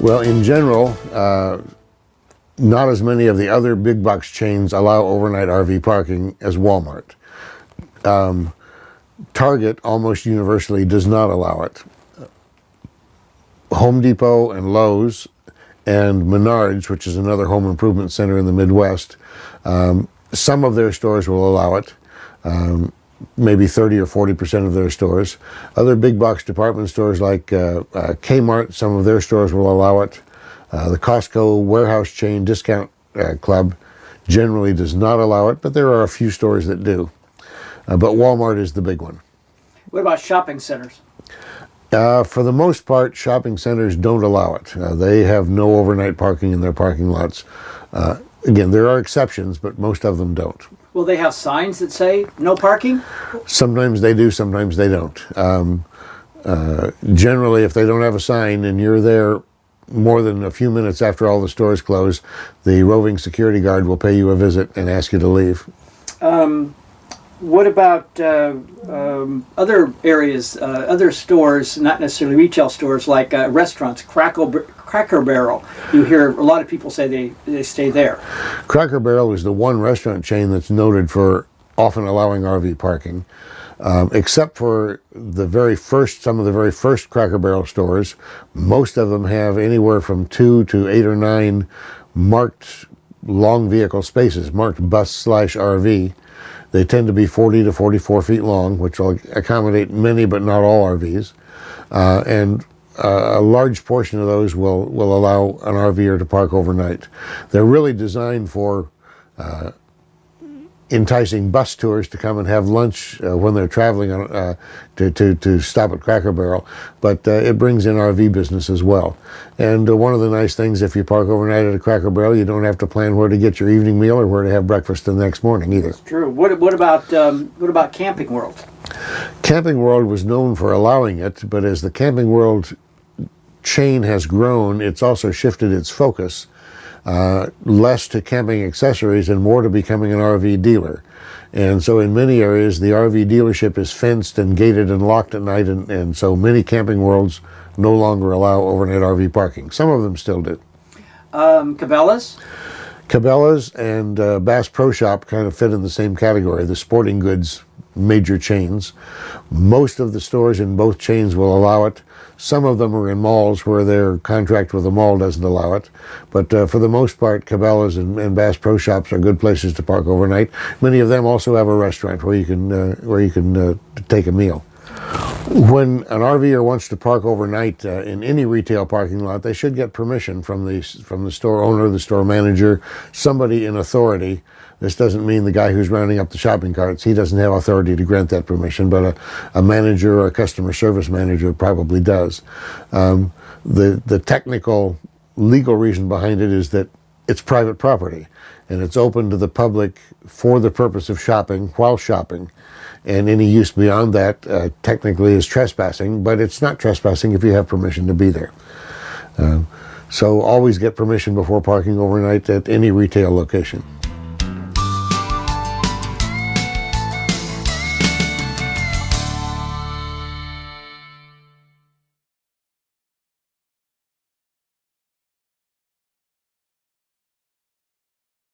Well, in general, not as many of the other big box chains allow overnight RV parking as Walmart. Target almost universally does not allow it. Home Depot and Lowe's and Menards, which is another home improvement center in the Midwest, some of their stores will allow it, maybe 30 or 40% of their stores. Other big box department stores like Kmart, some of their stores will allow it. The Costco warehouse chain discount club generally does not allow it, but there are a few stores that do. But Walmart is the big one. What about shopping centers? For the most part, shopping centers don't allow it. They have no overnight parking in their parking lots. Again, there are exceptions, but most of them don't. Will they have signs that say no parking? Sometimes they do, sometimes they don't. Generally, if they don't have a sign and you're there more than a few minutes after all the stores close, the roving security guard will pay you a visit and ask you to leave. What about other areas, other stores, not necessarily retail stores, like restaurants, Cracker Barrel? You hear a lot of people say they stay there. Cracker Barrel is the one restaurant chain that's noted for often allowing RV parking. Except for some of the very first Cracker Barrel stores, most of them have anywhere from 2 to 8 or 9 marked long vehicle spaces, marked bus/RV. They tend to be 40 to 44 feet long, which will accommodate many but not all RVs. And a large portion of those will allow an RVer to park overnight. They're really designed for enticing bus tours to come and have lunch when they're traveling to stop at Cracker Barrel, but it brings in RV business as well. And one of the nice things, if you park overnight at a Cracker Barrel, you don't have to plan where to get your evening meal or where to have breakfast the next morning either. That's true. What about Camping World? Camping World was known for allowing it, but as the Camping World chain has grown, it's also shifted its focus less to camping accessories and more to becoming an RV dealer. And so in many areas, the RV dealership is fenced and gated and locked at night, and so many Camping Worlds no longer allow overnight RV parking. Some of them still do. Cabela's? Cabela's and Bass Pro Shop kind of fit in the same category, the sporting goods major chains. Most of the stores in both chains will allow it. Some of them are in malls where their contract with the mall doesn't allow it. But for the most part, Cabela's and Bass Pro Shops are good places to park overnight. Many of them also have a restaurant where you can take a meal. When an RVer wants to park overnight in any retail parking lot, they should get permission from the store owner, the store manager, somebody in authority. This doesn't mean the guy who's rounding up the shopping carts. He doesn't have authority to grant that permission, but a manager or a customer service manager probably does. The technical legal reason behind it is that it's private property and it's open to the public for the purpose of shopping while shopping. And any use beyond that technically is trespassing, but it's not trespassing if you have permission to be there. So always get permission before parking overnight at any retail location.